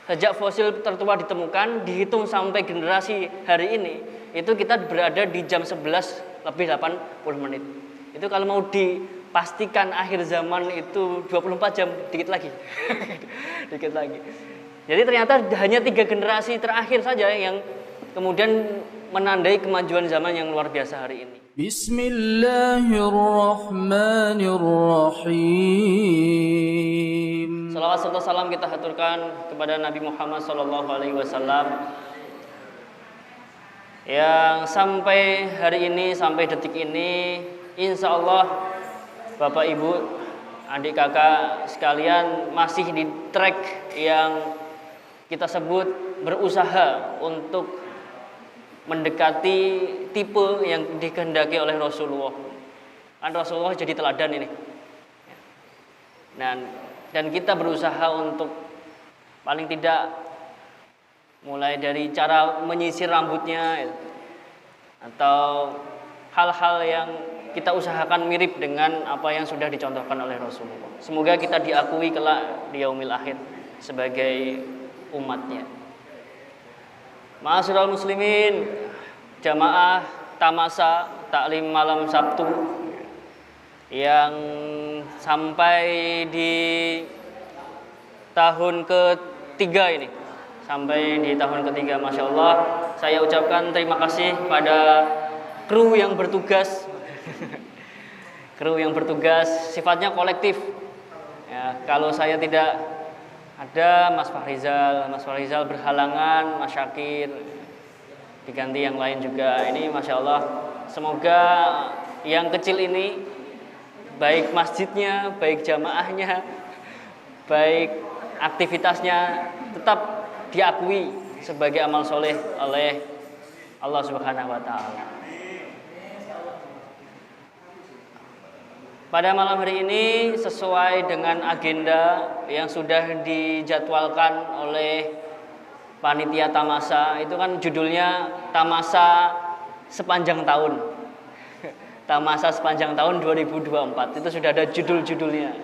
Sejak fosil tertua ditemukan, dihitung sampai generasi hari ini, itu kita berada di jam 11 lebih 80 menit. Itu kalau mau dipastikan akhir zaman itu 24 jam, dikit lagi. Dikit lagi. Jadi ternyata hanya 3 generasi terakhir saja yang kemudian menandai kemajuan zaman yang luar biasa hari ini. Bismillahirrahmanirrahim. Salawat serta salam kita haturkan kepada Nabi Muhammad SAW yang sampai hari ini, sampai detik ini, insya Allah Bapak Ibu, adik kakak sekalian masih di track yang kita sebut berusaha untuk mendekati tipe yang dikehendaki oleh Rasulullah. Kan Rasulullah jadi teladan ini. Dan kita berusaha untuk paling tidak mulai dari cara menyisir rambutnya atau hal-hal yang kita usahakan mirip dengan apa yang sudah dicontohkan oleh Rasulullah. Semoga kita diakui kelak di yaumil akhir sebagai umatnya. Ma'asyiral muslimin, jamaah Tamasa Taklim malam Sabtu yang sampai di tahun ketiga ini, sampai di tahun ketiga, Masya Allah, saya ucapkan terima kasih pada kru yang bertugas. Kru yang bertugas sifatnya kolektif ya, kalau saya tidak ada, Mas Fahrizal berhalangan, Mas Syakir diganti yang lain juga. Ini Masya Allah, semoga yang kecil ini, baik masjidnya, baik jamaahnya, baik aktivitasnya, tetap diakui sebagai amal soleh oleh Allah Subhanahu wa Ta'ala. Pada malam hari ini, sesuai dengan agenda yang sudah dijadwalkan oleh panitia Tamasa, itu kan judulnya Tamasa Sepanjang Tahun. Tamasa Sepanjang Tahun 2024, itu sudah ada judul-judulnya.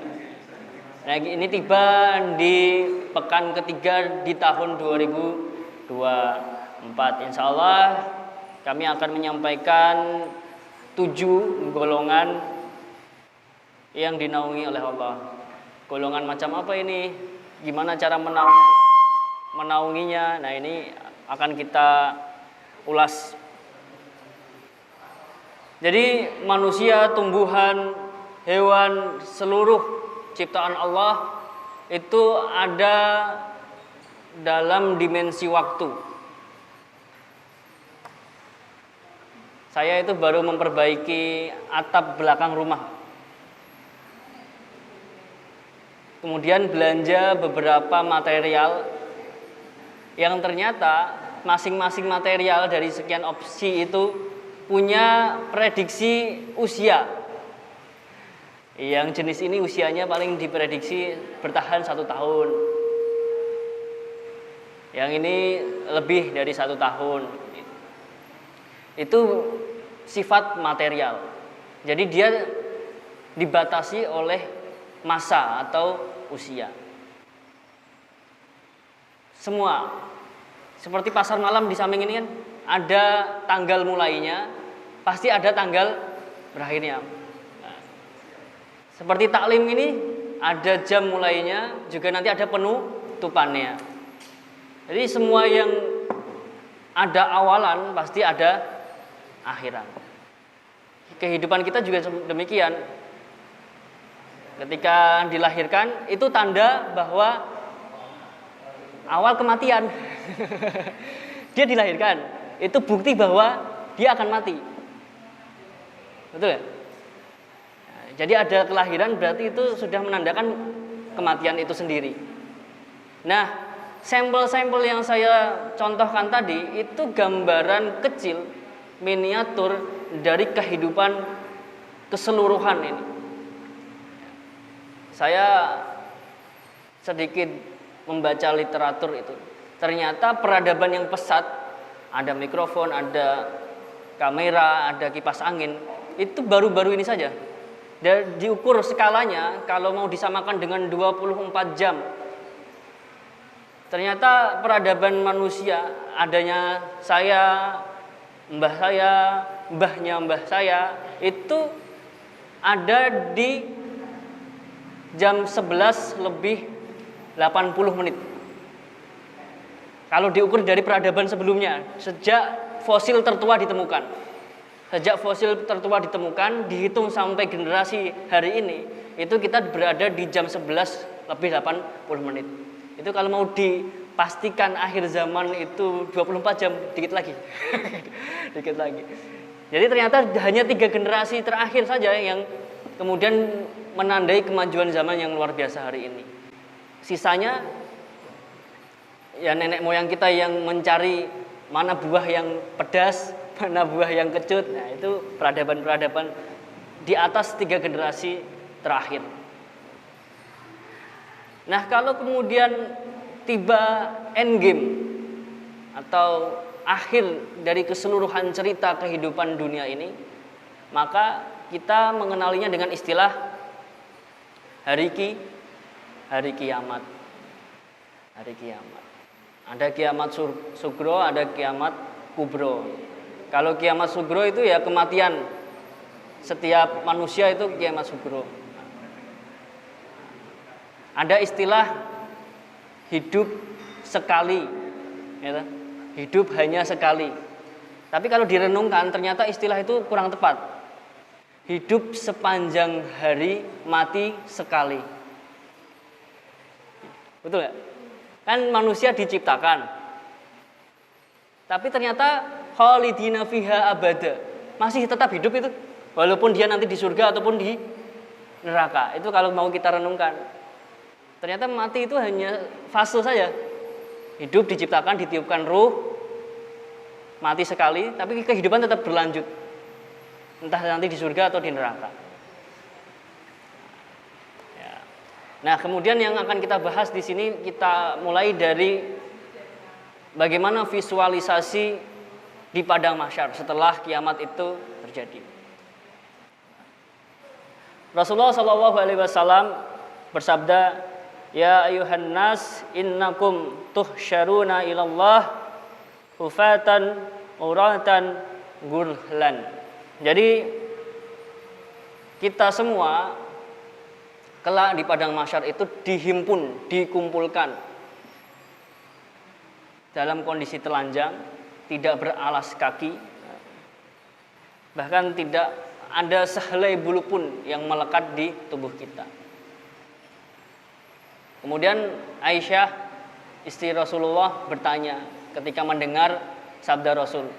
Nah, ini tiba di pekan ketiga di tahun 2024. Insya Allah kami akan menyampaikan 7 golongan yang dinaungi oleh Allah. Golongan macam apa ini? Gimana cara menaunginya? Nah, ini akan kita ulas. Jadi manusia, tumbuhan, hewan, seluruh ciptaan Allah itu ada dalam dimensi waktu. Saya itu baru memperbaiki atap belakang rumah. Kemudian belanja beberapa material yang ternyata masing-masing material dari sekian opsi itu punya prediksi usia. Yang jenis ini usianya paling diprediksi bertahan 1 tahun. Yang ini lebih dari 1 tahun. Itu sifat material. Jadi dia dibatasi oleh masa atau usia. Semua seperti pasar malam di samping ini kan ada tanggal mulainya, pasti ada tanggal berakhirnya. Nah, seperti taklim ini ada jam mulainya, juga nanti ada penutupannya. Jadi semua yang ada awalan pasti ada akhiran. Kehidupan kita juga demikian. Ketika dilahirkan itu tanda bahwa awal kematian. Dia dilahirkan, itu bukti bahwa dia akan mati. Betul ya? Jadi ada kelahiran berarti itu sudah menandakan kematian itu sendiri. Nah, sampel-sampel yang saya contohkan tadi itu gambaran kecil, miniatur dari kehidupan keseluruhan ini. Saya sedikit membaca literatur itu. Ternyata peradaban yang pesat, ada mikrofon, ada kamera, ada kipas angin, itu baru-baru ini saja. Dan diukur skalanya, kalau mau disamakan dengan 24 jam ternyata peradaban manusia, adanya saya, mbah saya, mbahnya mbah saya, itu ada di jam 11 lebih 80 menit. Kalau diukur dari peradaban sebelumnya, sejak fosil tertua ditemukan. Sejak fosil tertua ditemukan, dihitung sampai generasi hari ini, itu kita berada di jam 11 lebih 80 menit. Itu kalau mau dipastikan akhir zaman itu 24 jam, dikit lagi. Dikit lagi. Jadi ternyata hanya 3 generasi terakhir saja yang kemudian menandai kemajuan zaman yang luar biasa hari ini. Sisanya ya nenek moyang kita yang mencari mana buah yang pedas, mana buah yang kecut. Nah, itu peradaban-peradaban di atas 3 generasi terakhir. Nah, kalau kemudian tiba endgame atau akhir dari keseluruhan cerita kehidupan dunia ini, maka kita mengenalinya dengan istilah hari kiamat. Hari kiamat. Ada kiamat sugro, ada kiamat kubro. Kalau kiamat sugro itu ya kematian setiap manusia, itu kiamat sugro. Ada istilah hidup sekali, ya, hidup hanya sekali. Tapi kalau direnungkan ternyata istilah itu kurang tepat. Hidup sepanjang hari, mati sekali. Betul ya? Kan manusia diciptakan, tapi ternyata khalidina fiha abada, masih tetap hidup itu, walaupun dia nanti di surga ataupun di neraka. Itu kalau mau kita renungkan, ternyata mati itu hanya fase saja. Hidup diciptakan, ditiupkan ruh, mati sekali, tapi kehidupan tetap berlanjut, entah nanti di surga atau di neraka. Nah, kemudian yang akan kita bahas di sini, kita mulai dari bagaimana visualisasi di padang mahsyar setelah kiamat itu terjadi. Rasulullah SAW bersabda, "Ya ayuhan nas, innakum tuhsyaruna ilallah hufatan uratan gurlan." Jadi kita semua kelak di padang mahsyar itu dihimpun, dikumpulkan dalam kondisi telanjang, tidak beralas kaki, bahkan tidak ada sehelai bulu pun yang melekat di tubuh kita. Kemudian Aisyah, istri Rasulullah, bertanya ketika mendengar sabda Rasul,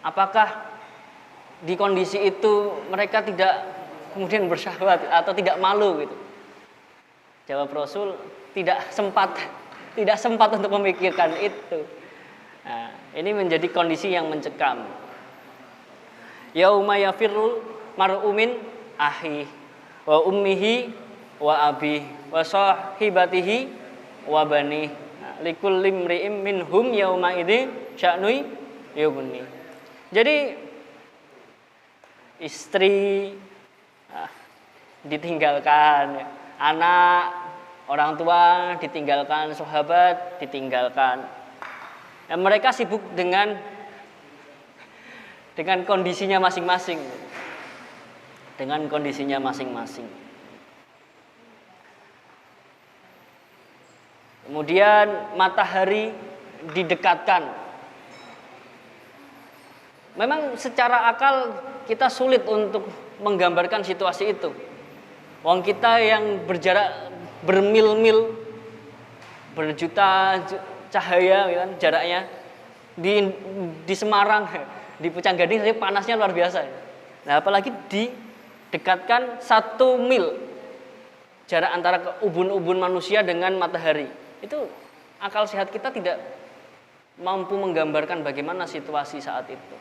apakah di kondisi itu mereka tidak kemudian bersyahwat atau tidak malu gitu? Jawab Rasul, tidak sempat untuk memikirkan itu. Nah, ini menjadi kondisi yang mencekam. Yauma yafirru mar'u min ahi wa ummihi wa abi wa sahibatihi wa bani likulli imri'im minhum yauma idzin sya'nui yughni. Jadi istri ditinggalkan, anak, orang tua ditinggalkan, sahabat ditinggalkan. Mereka sibuk dengan kondisinya masing-masing. Dengan kondisinya masing-masing. Kemudian matahari didekatkan. Memang secara akal kita sulit untuk menggambarkan situasi itu. Wong kita yang berjarak bermil-mil, berjuta cahaya gitu kan, jaraknya di Semarang, di Pucang Gading saja panasnya luar biasa. Nah, apalagi didekatkan 1 mil jarak antara ubun-ubun manusia dengan matahari. Itu akal sehat kita tidak mampu menggambarkan bagaimana situasi saat itu.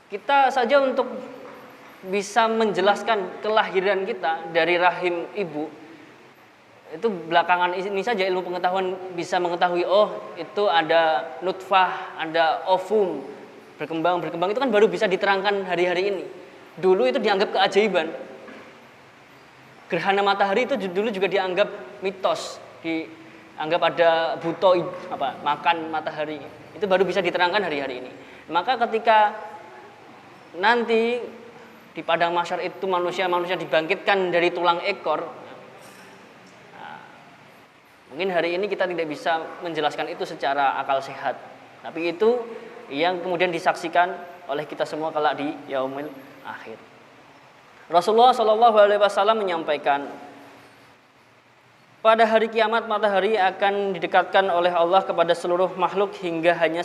Kita saja untuk bisa menjelaskan kelahiran kita dari rahim ibu, itu belakangan ini saja ilmu pengetahuan bisa mengetahui, oh itu ada nutfah, ada ovum, berkembang itu kan baru bisa diterangkan hari-hari ini. Dulu itu dianggap keajaiban. Gerhana matahari itu dulu juga dianggap mitos, dianggap ada buto makan matahari. Itu baru bisa diterangkan hari-hari ini. Maka ketika nanti di padang mahsyar itu manusia dibangkitkan dari tulang ekor, mungkin hari ini kita tidak bisa menjelaskan itu secara akal sehat. Tapi itu yang kemudian disaksikan oleh kita semua kelak di yaumil akhir. Rasulullah SAW menyampaikan, pada hari kiamat matahari akan didekatkan oleh Allah kepada seluruh makhluk hingga hanya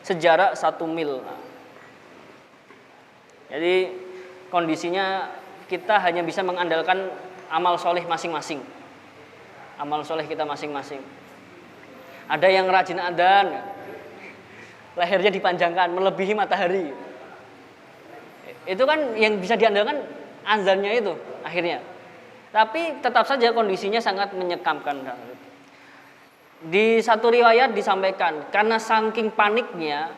sejarak 1 mil. Jadi kondisinya kita hanya bisa mengandalkan amal soleh masing-masing. Amal soleh kita masing-masing. Ada yang rajin adzan, lehernya dipanjangkan melebihi matahari. Itu kan yang bisa diandalkan azannya itu akhirnya. Tapi tetap saja kondisinya sangat menyekamkan. Di satu riwayat disampaikan, karena saking paniknya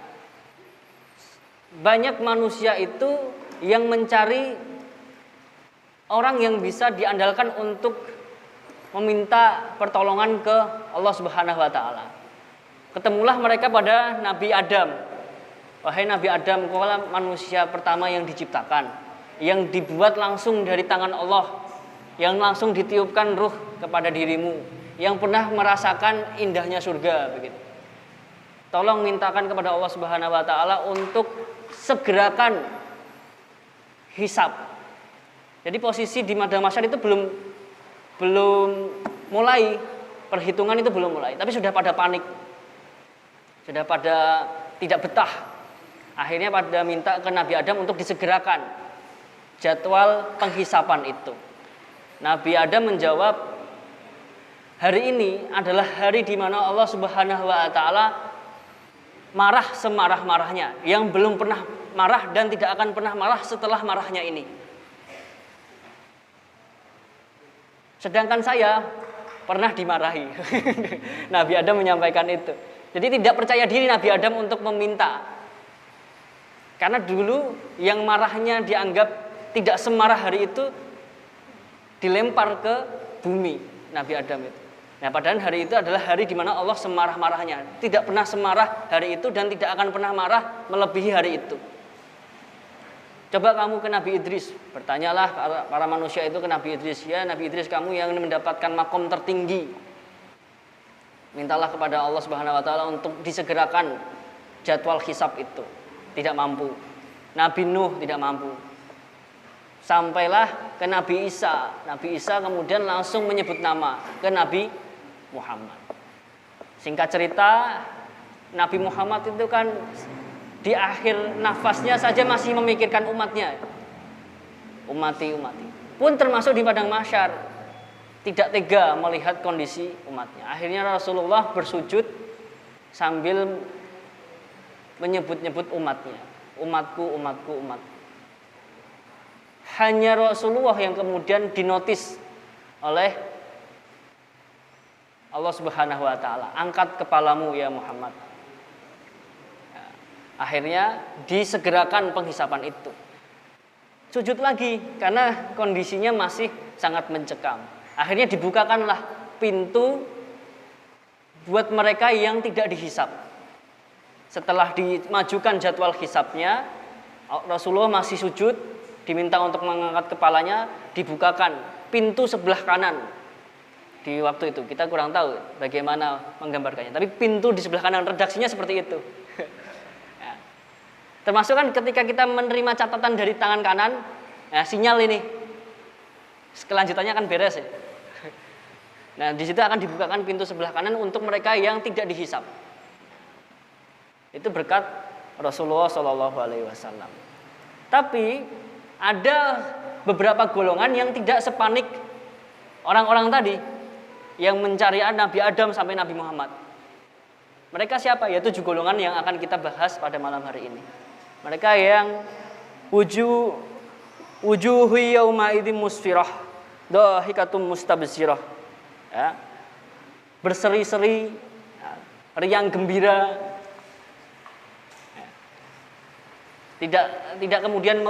banyak manusia itu yang mencari orang yang bisa diandalkan untuk meminta pertolongan ke Allah Subhanahu wa taala. Ketemulah mereka pada Nabi Adam. Wahai Nabi Adam, kau adalah manusia pertama yang diciptakan, yang dibuat langsung dari tangan Allah, yang langsung ditiupkan ruh kepada dirimu, yang pernah merasakan indahnya surga begitu. Tolong mintakan kepada Allah Subhanahu wa taala untuk segerakan hisab. Jadi posisi di padang mahsyar itu belum mulai, perhitungan itu belum mulai, tapi sudah pada panik. Sudah pada tidak betah. Akhirnya pada minta ke Nabi Adam untuk disegerakan jadwal penghisapan itu. Nabi Adam menjawab, hari ini adalah hari di mana Allah Subhanahu wa taala marah semarah-marahnya, yang belum pernah marah dan tidak akan pernah marah setelah marahnya ini. Sedangkan saya pernah dimarahi. Nabi Adam menyampaikan itu. Jadi tidak percaya diri Nabi Adam untuk meminta. Karena dulu yang marahnya dianggap tidak semarah hari itu dilempar ke bumi Nabi Adam itu. Nah, padahal hari itu adalah hari di mana Allah semarah-marahnya. Tidak pernah semarah hari itu dan tidak akan pernah marah melebihi hari itu. Coba kamu ke Nabi Idris, bertanyalah para manusia itu ke Nabi Idris, ya Nabi Idris, kamu yang mendapatkan makom tertinggi, mintalah kepada Allah Subhanahu wa taala untuk disegerakan jadwal hisab itu. Tidak mampu. Nabi Nuh tidak mampu. Sampailah ke Nabi Isa. Nabi Isa kemudian langsung menyebut nama ke Nabi Muhammad. Singkat cerita, Nabi Muhammad itu kan di akhir nafasnya saja masih memikirkan umatnya. Umati. Pun termasuk di padang mahsyar, tidak tega melihat kondisi umatnya. Akhirnya Rasulullah bersujud sambil menyebut-nyebut umatnya. Umatku. Hanya Rasulullah yang kemudian dinotis oleh Allah Subhanahu wa taala. Angkat kepalamu ya Muhammad. Akhirnya disegerakan penghisapan itu. Sujud lagi karena kondisinya masih sangat mencekam. Akhirnya dibukakanlah pintu buat mereka yang tidak dihisab. Setelah dimajukan jadwal hisabnya, Rasulullah masih sujud, diminta untuk mengangkat kepalanya, dibukakan pintu sebelah kanan. Di waktu itu kita kurang tahu bagaimana menggambarkannya, tapi pintu di sebelah kanan, redaksinya seperti itu. Ya. Termasuk kan ketika kita menerima catatan dari tangan kanan, ya, sinyal ini kelanjutannya akan beres ya. Nah, di situ akan dibukakan pintu sebelah kanan untuk mereka yang tidak dihisab. Itu berkat Rasulullah SAW. Tapi ada beberapa golongan yang tidak sepanik orang-orang tadi yang mencari Nabi Adam sampai Nabi Muhammad. Mereka siapa? Yaitu 7 golongan yang akan kita bahas pada malam hari ini. Mereka yang wujuhu yauma idzin musfirah, dhahikatum mustabsirah. Ya. Berseri-seri, riang gembira. Tidak kemudian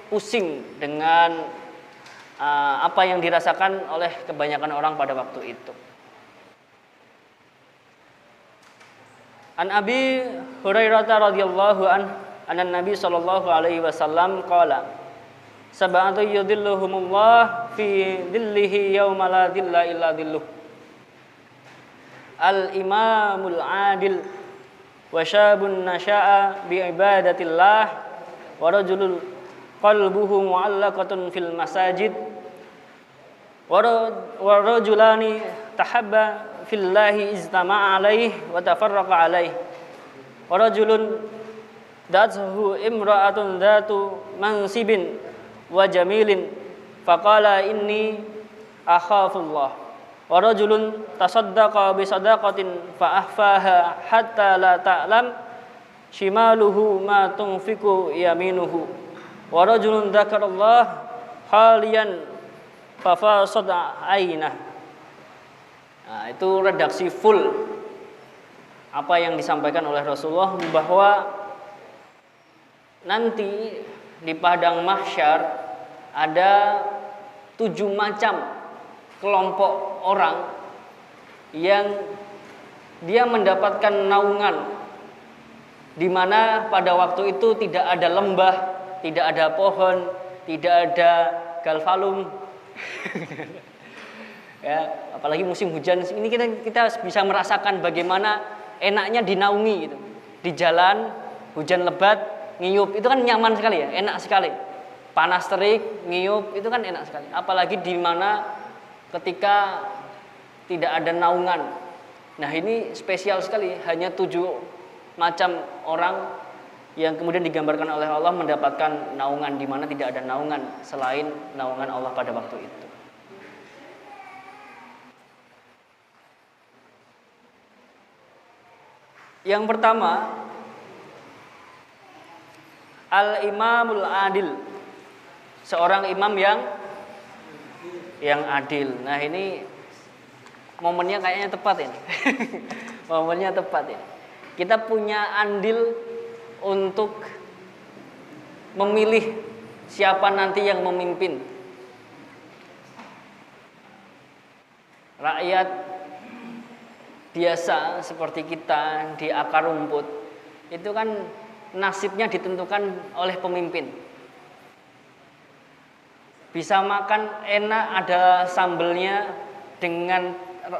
pusing dengan apa yang dirasakan oleh kebanyakan orang pada waktu itu. An Abi Hurairah radhiyallahu anna Nabi sallallahu alaihi wasallam qala sab'atu yudhilluhumullah fi dhillihi yauma la dhilla illa dhilluh. Al-imamul adil wa syabun nasha'a bi ibadatillah wa rajulul qalbuhu mu'allaqatun fil masajid wa rajulani tahabba fillahi ijtama'a alaihi wa tafarraqa alaihi wa rajulun dathu imra'atun dhatu mansibin wa jamilin faqala inni akhafullah wa rajulun tasaddaqa bi sadaqatin fa ahfaha hatta la ta'lam shimaluhu ma tunfiqu yaminuhu wa rajulun dzakarallah haliyan fa fasada ainah. Nah, itu redaksi full apa yang disampaikan oleh Rasulullah bahwa nanti di padang mahsyar ada 7 macam kelompok orang yang dia mendapatkan naungan di mana pada waktu itu tidak ada lembah, tidak ada pohon, tidak ada galvalum. Ya, apalagi musim hujan ini kita bisa merasakan bagaimana enaknya dinaungi gitu. Di jalan hujan lebat, ngiyup itu kan nyaman sekali ya, enak sekali. Panas terik, ngiyup itu kan enak sekali. Apalagi di mana ketika tidak ada naungan. Nah, ini spesial sekali, hanya 7 macam orang yang kemudian digambarkan oleh Allah mendapatkan naungan di mana tidak ada naungan selain naungan Allah pada waktu itu. Yang pertama, al-imamul adil. Seorang imam yang adil. Nah, ini momennya kayaknya tepat ini. Momennya tepat ini. Kita punya andil untuk memilih siapa nanti yang memimpin. Rakyat biasa seperti kita di akar rumput itu kan nasibnya ditentukan oleh pemimpin. Bisa makan enak, ada sambelnya dengan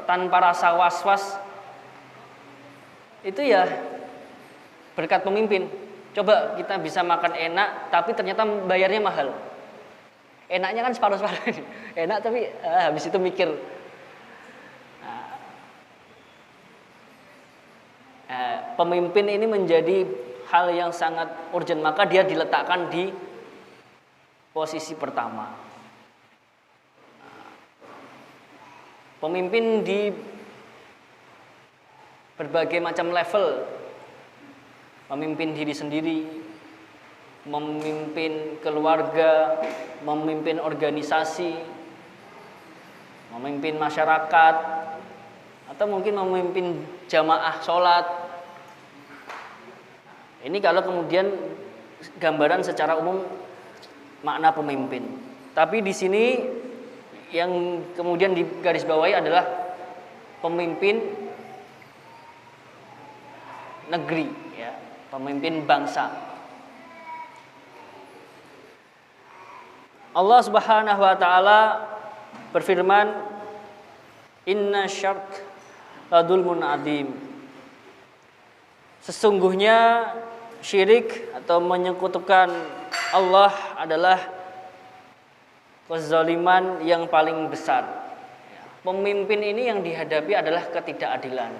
tanpa rasa was-was, itu ya berkat pemimpin. Coba kita bisa makan enak tapi ternyata bayarnya mahal. Enaknya kan separuh-separuh. Enak tapi habis itu mikir. Pemimpin ini menjadi hal yang sangat urgent, maka dia diletakkan di posisi pertama. Pemimpin di berbagai macam level, memimpin diri sendiri, memimpin keluarga, memimpin organisasi, memimpin masyarakat, atau mungkin memimpin jamaah sholat. Ini kalau kemudian gambaran secara umum makna pemimpin. Tapi di sini yang kemudian digarisbawahi adalah pemimpin negeri, ya, pemimpin bangsa. Allah Subhanahu wa taala berfirman, "Inna syark ladulmun adim." Sesungguhnya syirik atau menyekutukan Allah adalah kezaliman yang paling besar. Pemimpin ini yang dihadapi adalah ketidakadilan.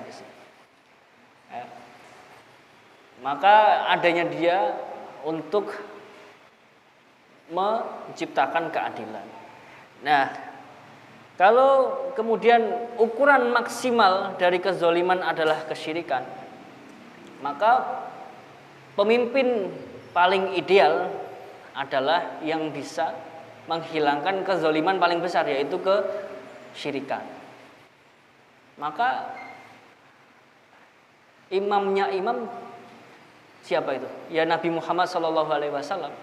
Maka adanya dia untuk menciptakan keadilan. Nah, kalau kemudian ukuran maksimal dari kezaliman adalah kesyirikan, maka pemimpin paling ideal adalah yang bisa menghilangkan kezaliman paling besar, yaitu kesyirikan. Maka imamnya imam siapa itu? Ya Nabi Muhammad SAW.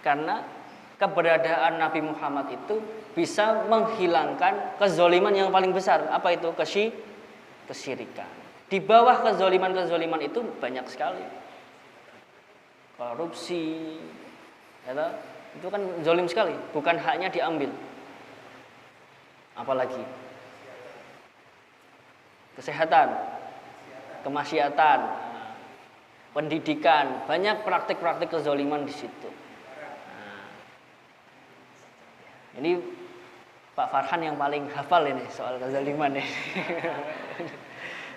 Karena keberadaan Nabi Muhammad itu bisa menghilangkan kezoliman yang paling besar. Apa itu? Kesyirikan. Di bawah kezoliman itu banyak sekali. Korupsi, ya, itu kan zolim sekali, bukan haknya diambil. Apalagi kesehatan, kemaksiatan, pendidikan, banyak praktik-praktik kezoliman di situ. Nah, ini Pak Farhan yang paling hafal ini soal kezaliman nih.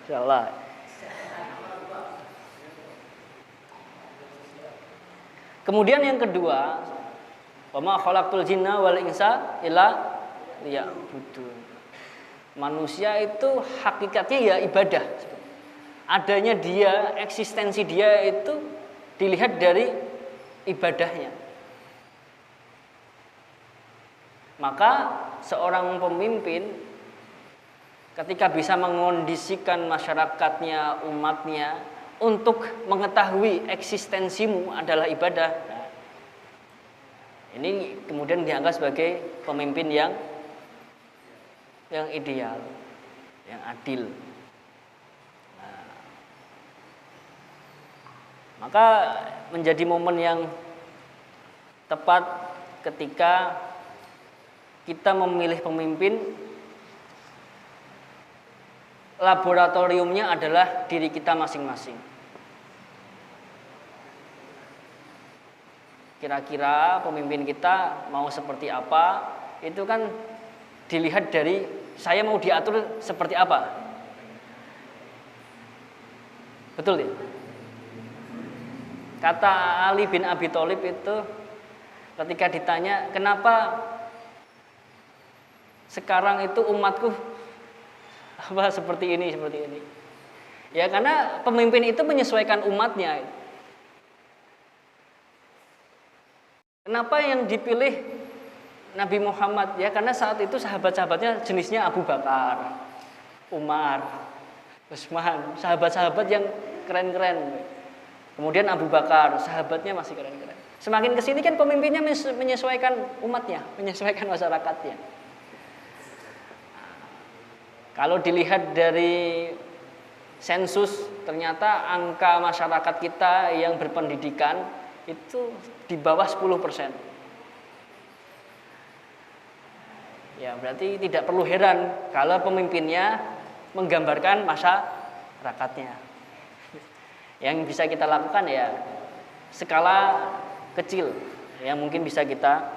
Insyaallah. Kemudian yang kedua, wa ma khalaqtul jinna wal insa illa liya'budun. Manusia itu hakikatnya ya ibadah. Adanya dia, eksistensi dia itu dilihat dari ibadahnya. Maka seorang pemimpin ketika bisa mengondisikan masyarakatnya, umatnya untuk mengetahui eksistensimu adalah ibadah, ini kemudian dianggap sebagai pemimpin yang ideal, yang adil. Nah, maka menjadi momen yang tepat ketika kita memilih pemimpin, laboratoriumnya adalah diri kita masing-masing. Kira-kira pemimpin kita mau seperti apa, itu kan dilihat dari saya mau diatur seperti apa. Betul ya? Kata Ali bin Abi Thalib itu ketika ditanya, kenapa sekarang itu umatku seperti ini. Ya karena pemimpin itu menyesuaikan umatnya. Kenapa yang dipilih Nabi Muhammad? Ya karena saat itu sahabat-sahabatnya jenisnya Abu Bakar, Umar, Utsman, sahabat-sahabat yang keren-keren. Kemudian Abu Bakar, sahabatnya masih keren-keren. Semakin kesini kan pemimpinnya menyesuaikan umatnya, menyesuaikan masyarakatnya. Kalau dilihat dari sensus, ternyata angka masyarakat kita yang berpendidikan itu di bawah 10%. Ya, berarti tidak perlu heran kalau pemimpinnya menggambarkan masyarakatnya. Yang bisa kita lakukan ya skala kecil yang mungkin bisa kita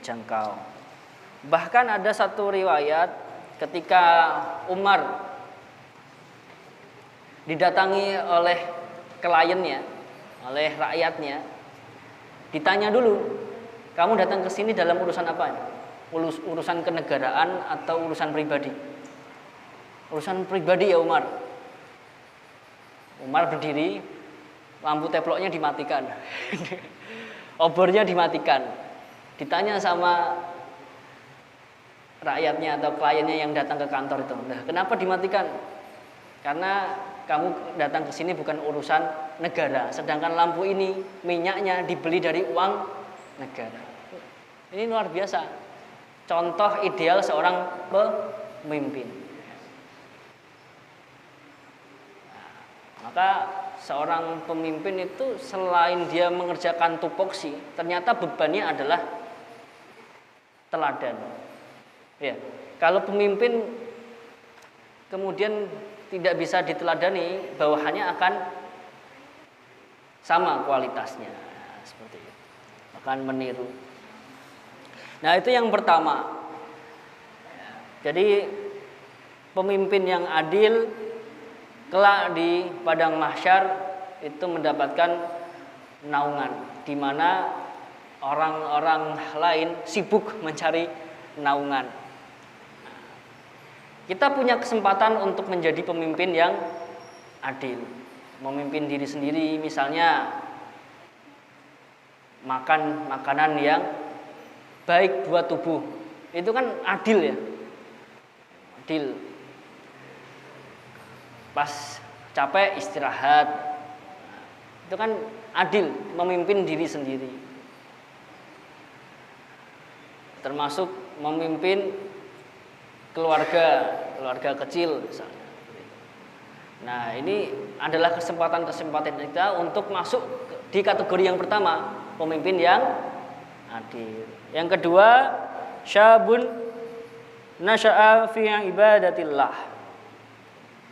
jangkau. Bahkan ada satu riwayat ketika Umar didatangi oleh kliennya, oleh rakyatnya, ditanya dulu, kamu datang ke sini dalam urusan apa? Urusan kenegaraan atau urusan pribadi? Urusan pribadi ya Umar. Umar berdiri, lampu teploknya dimatikan, obornya dimatikan. Ditanya sama rakyatnya atau kliennya yang datang ke kantor itu, nah, kenapa dimatikan? Karena kamu datang ke sini bukan urusan negara, sedangkan lampu ini minyaknya dibeli dari uang negara. Ini luar biasa, contoh ideal seorang pemimpin. Nah, maka seorang pemimpin itu selain dia mengerjakan tupoksi, ternyata bebannya adalah teladan. Ya, kalau pemimpin kemudian tidak bisa diteladani, bawahannya akan sama kualitasnya, seperti itu, akan meniru. Nah, itu yang pertama. Jadi pemimpin yang adil kelak di padang mahsyar itu mendapatkan naungan, di mana orang-orang lain sibuk mencari naungan. Kita punya kesempatan untuk menjadi pemimpin yang adil, memimpin diri sendiri, misalnya makan makanan yang baik buat tubuh, itu kan adil ya, adil. Pas capek istirahat, itu kan adil, memimpin diri sendiri. Termasuk memimpin keluarga kecil misalnya. Nah, ini adalah kesempatan-kesempatan kita untuk masuk di kategori yang pertama, pemimpin yang adil. Yang kedua, syabun nasya'a fi ibadatillah.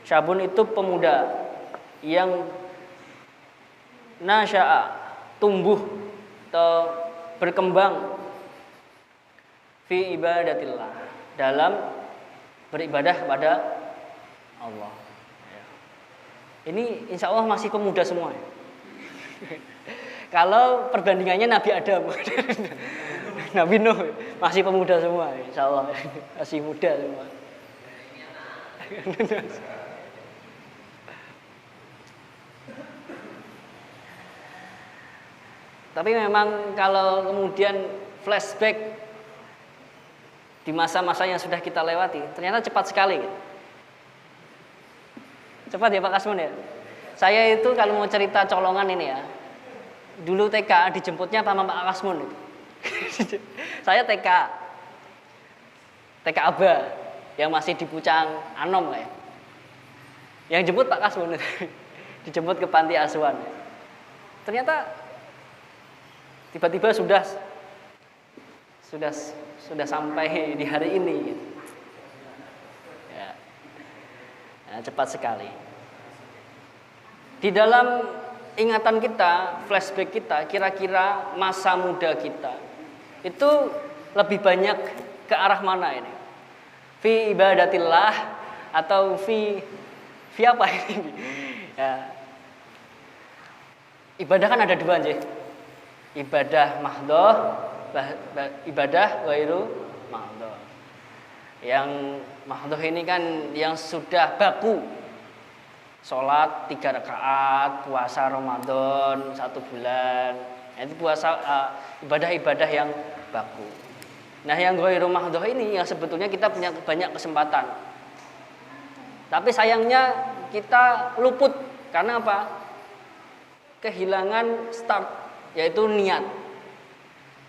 Syabun itu pemuda yang nasya'a, tumbuh atau berkembang fi ibadatillah, dalam beribadah kepada Allah. Ini insya Allah masih pemuda semua ya. Kalau perbandingannya Nabi Adam, Nabi Nuh masih pemuda semua, insya Allah masih muda semua. Tapi memang kalau kemudian flashback di masa-masa yang sudah kita lewati, ternyata cepat sekali. Cepat ya Pak Kasmun ya. Saya itu kalau mau cerita colongan ini ya, dulu TK dijemputnya sama Pak Kasmun. Saya TK Aba yang masih di Pucang Anom lah ya. Yang jemput Pak Kasmun itu. Dijemput ke panti asuhan. Ternyata tiba-tiba sudah sampai di hari ini gitu. Ya. Nah, cepat sekali. Di dalam ingatan kita, flashback kita, kira-kira masa muda kita itu lebih banyak ke arah mana ini? Fi ibadatillah atau fi apa ini? Ya. Ibadah kan ada dua aja. Ibadah mahdhah, ibadah ghairu mahdhah. Yang mahdhah ini kan yang sudah baku. Sholat 3 rakaat, puasa Ramadan 1 bulan. Itu puasa ibadah-ibadah yang baku. Nah, yang ghairu mahdhah ini yang sebetulnya kita punya banyak kesempatan. Tapi sayangnya kita luput karena apa? Kehilangan start, yaitu niat.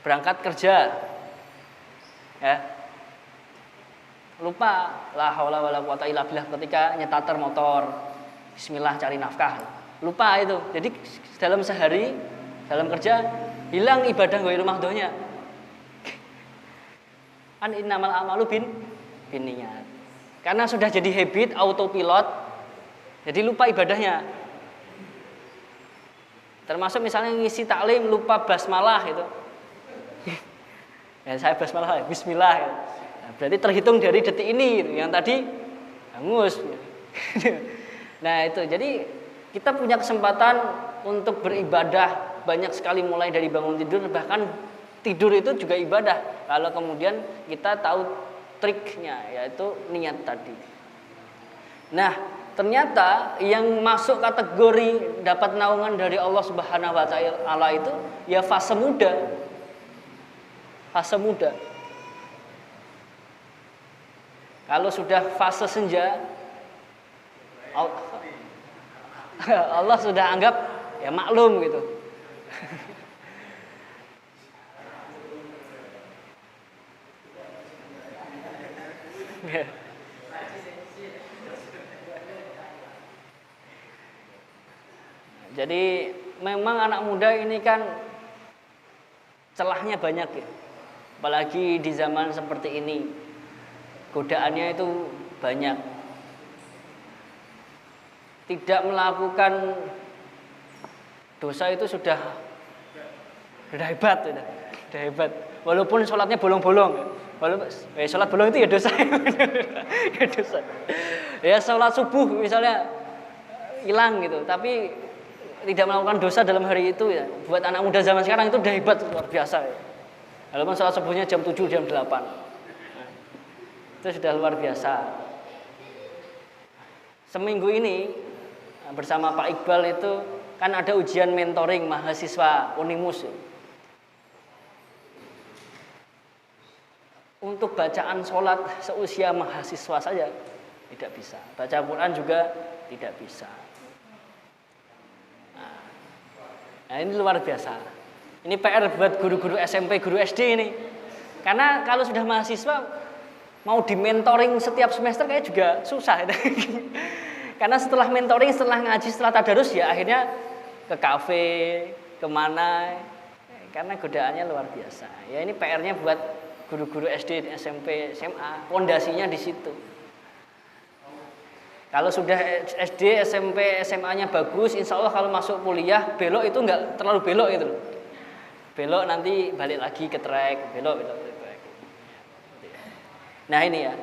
Berangkat kerja. Ya. Lupa la haula wala quwata illa billah ketika nyetater motor. Bismillah cari nafkah. Lupa itu. Jadi dalam sehari, dalam kerja hilang ibadah ghairu mahdhahnya. An innamal a'malu binniyat. Karena sudah jadi habit autopilot, jadi lupa ibadahnya. Termasuk misalnya ngisi taklim lupa basmalah itu. Ya saya basmalah, bismillah. Ya. Nah, berarti terhitung dari detik ini gitu. Yang tadi hangus. Nah itu, jadi kita punya kesempatan untuk beribadah banyak sekali mulai dari bangun tidur, bahkan tidur itu juga ibadah. Kalau kemudian kita tahu triknya, yaitu niat tadi. Nah ternyata yang masuk kategori dapat naungan dari Allah Subhanahu wa Ta'ala itu ya fase muda. Fase muda. Kalau sudah fase senja, Allah sudah anggap ya maklum gitu. Jadi memang anak muda ini kan celahnya banyak ya. Apalagi di zaman seperti ini. Godaannya itu banyak. Tidak melakukan dosa itu sudah hebat, sudah hebat. Walaupun sholatnya bolong-bolong, walaupun sholat bolong itu ya dosa, ya dosa. Ya sholat subuh misalnya hilang gitu, tapi tidak melakukan dosa dalam hari itu ya. Buat anak muda zaman sekarang itu udah hebat, luar biasa. Ya. Walaupun sholat subuhnya jam 7, jam 8, itu sudah luar biasa. Seminggu ini bersama Pak Iqbal itu kan ada ujian mentoring mahasiswa Unimus. Untuk bacaan sholat seusia mahasiswa saja tidak bisa. Baca Quran juga tidak bisa. Nah ini luar biasa. Ini PR buat guru-guru SMP, guru SD ini. Karena kalau sudah mahasiswa mau di mentoring setiap semester kayak juga susah. Karena setelah mentoring, setelah ngaji, setelah tadarus ya akhirnya ke kafe, kemana. Karena godaannya luar biasa. Ya ini PR-nya buat guru-guru SD, SMP, SMA. Pondasinya di situ. Kalau sudah SD, SMP, SMA-nya bagus, insya Allah kalau masuk kuliah belok itu nggak terlalu belok itu. Belok nanti balik lagi ke track, belok. Nah ini ya,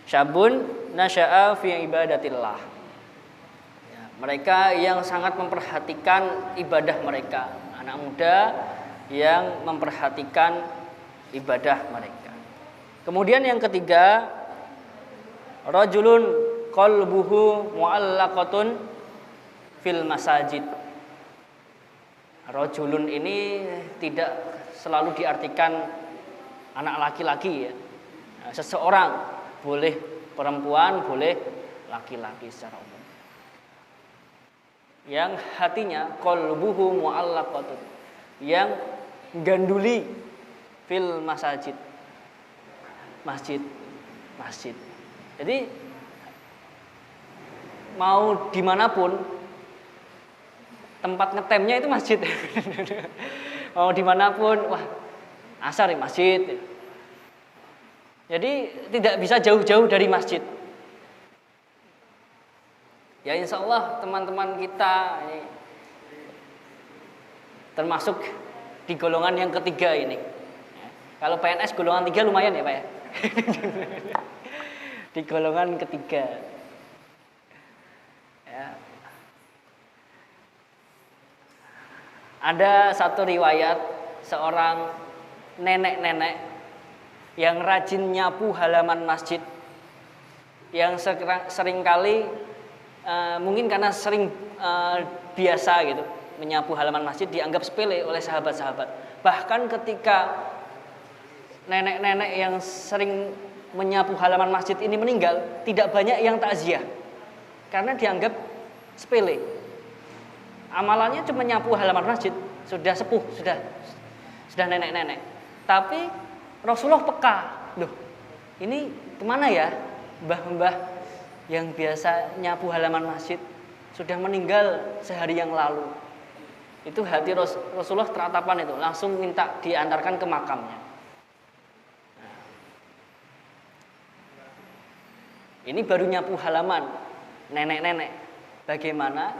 syabun nasya'a fi ibadatillah. Ya, mereka yang sangat memperhatikan ibadah mereka, anak muda yang memperhatikan ibadah mereka. Kemudian yang ketiga, rajulun qalbuhu mu'allaqatun fil masajid. Rajulun ini tidak selalu diartikan anak laki-laki ya. Seseorang, boleh perempuan, boleh laki-laki secara umum. Yang hatinya qalbuhu mu'allaqatun, yang ganduli fil masajid. Masjid. Jadi mau dimanapun tempat ngetemnya itu masjid. Mau dimanapun, wah asar di masjid. Jadi tidak bisa jauh-jauh dari masjid. Ya insya Allah teman-teman kita ini termasuk di golongan yang ketiga ini. Kalau PNS golongan 3 lumayan ya Pak ya. Di golongan ketiga. Ya. Ada satu riwayat seorang nenek-nenek yang rajin nyapu halaman masjid, yang seringkali mungkin karena sering biasa gitu menyapu halaman masjid dianggap sepele oleh sahabat-sahabat. Bahkan ketika nenek-nenek yang sering menyapu halaman masjid ini meninggal, tidak banyak yang takziah karena dianggap sepele. Amalannya cuma nyapu halaman masjid, sudah sepuh, sudah nenek-nenek. Tapi Rasulullah peka, loh ini kemana ya mbah-mbah yang biasa nyapu halaman masjid, sudah meninggal sehari yang lalu. Itu hati Rasulullah teratapan itu, langsung minta diantarkan ke makamnya. Nah, ini baru nyapu halaman nenek-nenek. Bagaimana